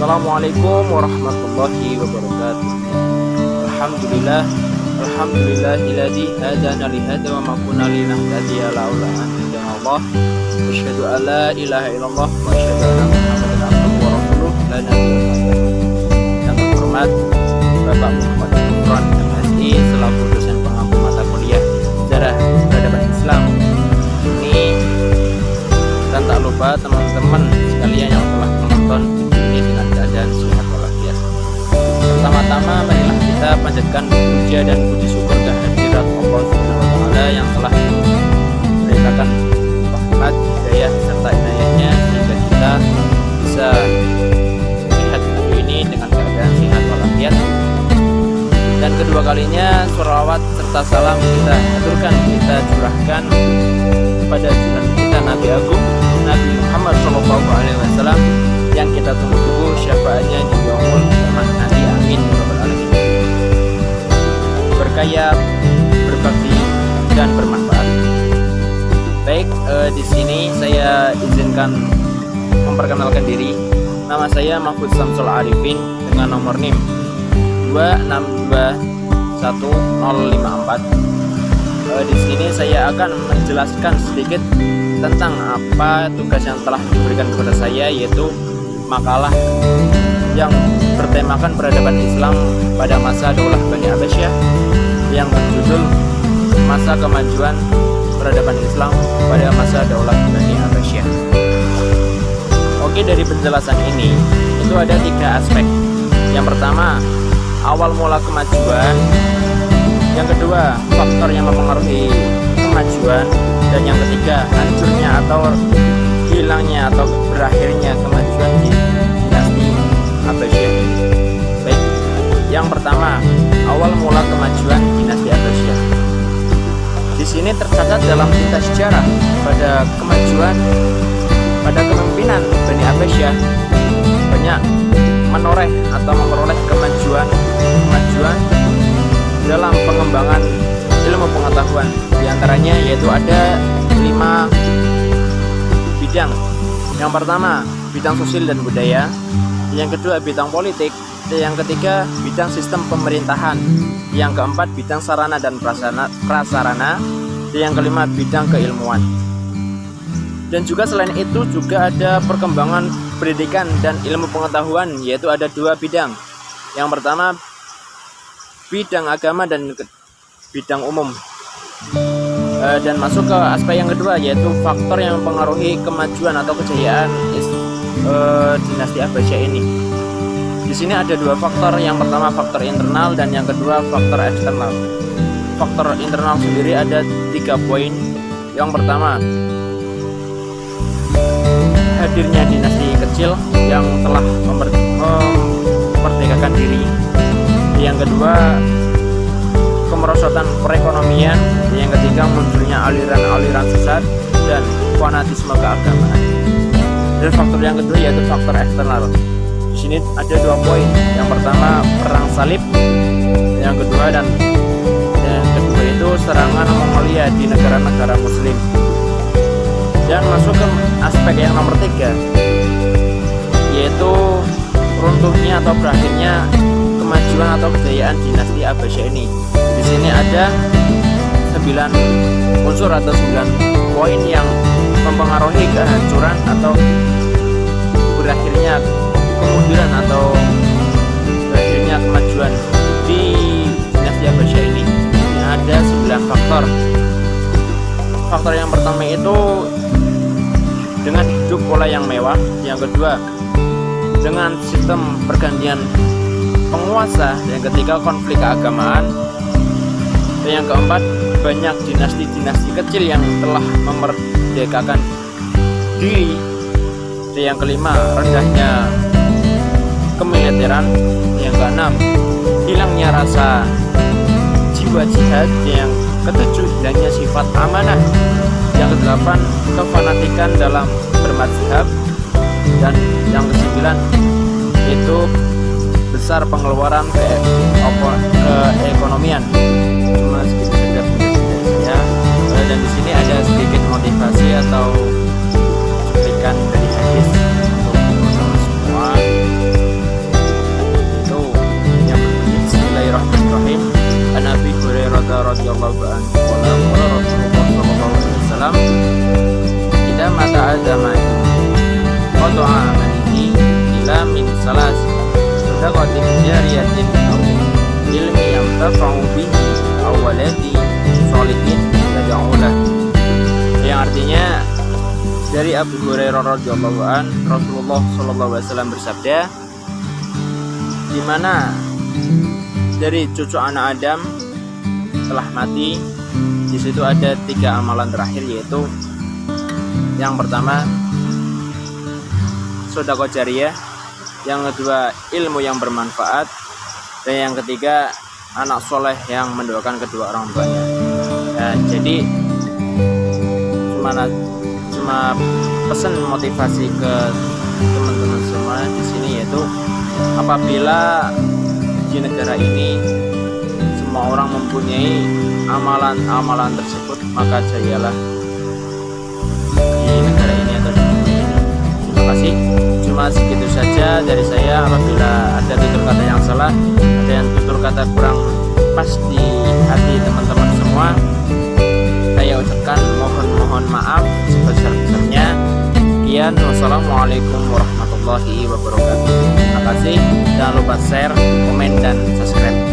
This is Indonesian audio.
Assalamualaikum warahmatullahi wabarakatuh. Alhamdulillahilladzi hadana li hadza wa ma kunna linahtadiya laula an hadana Allah. Asyhadu an la ilaha illallah wa asyhadu anna Muhammadan abduhu wa rasuluh la nabiyya ba'dahu. Yang terhormat Bapak Muhammad Imran MSI selaku dosen pengampu mata kuliah Sejarah Peradaban Islam. Ini dan tak lupa teman-teman sekalian yang telah menonton ini dengan keadaan sehat walafiat. Pertama-tama marilah kita panjatkan puja dan puji syukur kehadirat Allah Subhanahu wa taala yang telah memberikan rahmat, hidayah serta inayahnya sehingga kita bisa melihat video ini dengan keadaan sehat walafiat. Dan kedua kalinya sholawat serta salam kita aturkan, kita curahkan kepada junjungan kita Nabi Agung Nabi Muhammad SAW yang kita tunggu syafaatnya di yaumul qiyamah nanti, amin ya rabbal alamin. Berkaya, berbakti dan bermanfaat. Baik, di sini saya izinkan memperkenalkan diri. Nama saya Mahfud Samsul Arifin dengan nomor NIM 2621054. Di sini saya akan menjelaskan sedikit tentang apa tugas yang telah diberikan kepada saya, yaitu makalah yang bertemakan peradaban Islam pada masa Daulah Bani Abbasiyah yang berjudul Masa Kemajuan Peradaban Islam pada masa Daulah Bani Abbasiyah. Oke, dari penjelasan ini itu ada 3 aspek. Yang pertama, awal mula kemajuan. Yang kedua, faktor yang mempengaruhi kemajuan. Dan yang ketiga, hancurnya atau hilangnya atau berakhirnya kemajuan di dinasti Abbasiyah. Baik, yang pertama, awal mula kemajuan dinasti Abbasiyah. Di sini tercatat dalam tinta sejarah pada kepemimpinan Bani Abbasiyah banyak menoreh atau memperoleh kemajuan dalam pengembangan ilmu pengetahuan. Di antaranya yaitu ada 5 bidang. Yang pertama, bidang sosial dan budaya. Yang kedua, bidang politik. Yang ketiga, bidang sistem pemerintahan. Yang keempat, bidang sarana dan prasarana. Yang kelima, bidang keilmuan. Dan juga selain itu juga ada perkembangan pendidikan dan ilmu pengetahuan, yaitu ada 2 bidang. Yang pertama, bidang agama dan bidang umum. Dan masuk ke aspek yang kedua, yaitu faktor yang mempengaruhi kemajuan atau kejayaan dinasti Abbasiyah ini. Di sini ada 2 faktor. Yang pertama faktor internal dan yang kedua faktor eksternal. Faktor internal sendiri ada 3 poin. Yang pertama, hadirnya dinasti kecil yang telah memerdekakan diri. Yang kedua, kemerosotan perekonomian. Yang ketiga, munculnya aliran-aliran sesat dan fanatisme keagamaan. Dan faktor yang kedua yaitu faktor eksternal. Di sini ada 2 poin. Yang pertama, perang salib. Yang kedua itu serangan Mongolia di negara-negara Muslim. Dan masuk ke aspek yang nomor 3, yaitu runtuhnya atau berakhirnya kemajuan atau kejayaan dinasti Abbasiyah ini. Di sini ada 9 unsur atau 9 poin yang mempengaruhi kehancuran atau berakhirnya kemunduran atau berakhirnya kemajuan di dinasti Abbasiyah ini. Ada 9 faktor. Faktor yang pertama itu dengan hidup pola yang mewah. Yang kedua, dengan sistem pergantian penguasa. Yang ketiga, konflik keagamaan. Dan yang keempat, banyak dinasti-dinasti kecil yang telah memerdekakan diri. Dan yang kelima, rendahnya kemiliteran. Yang keenam, hilangnya rasa jiwa jihad. Yang ketujuh, hilangnya sifat amanah. Yang kedelapan, kefanatikan dalam bermadzhab. Dan yang kesembilan, itu besar pengeluaran keekonomian. Cuma segitu saja ya. Dan di sini ada sedikit motivasi atau cuplikan dari hadis untuk semua. waktu amalihi ila min salas sadaqatin jariyatin aw ilmi yantafa'u bihi aw waladi sholihin yad'u lahu. Yang artinya dari Abu Hurairah radhiyallahu an, Rasulullah sallallahu alaihi wasallam bersabda, di mana dari cucu anak Adam telah mati, di situ ada 3 amalan terakhir, yaitu yang pertama sedekah jariyah, yang kedua ilmu yang bermanfaat, dan yang ketiga anak soleh yang mendoakan kedua orang tuanya. Nah, jadi cuma pesan motivasi ke teman-teman semua di sini, yaitu apabila di negara ini semua orang mempunyai amalan-amalan tersebut, maka jayalah di negara ini atau di dunia ini. Terima kasih. Cuma segitu saja dari saya. Apabila ada tutur kata yang salah, ada yang tutur kata kurang pas di hati teman-teman semua, saya ucapkan mohon maaf sebesar-besarnya. Sekian, wassalamualaikum warahmatullahi wabarakatuh. Terima kasih. Jangan lupa share, komen, dan subscribe.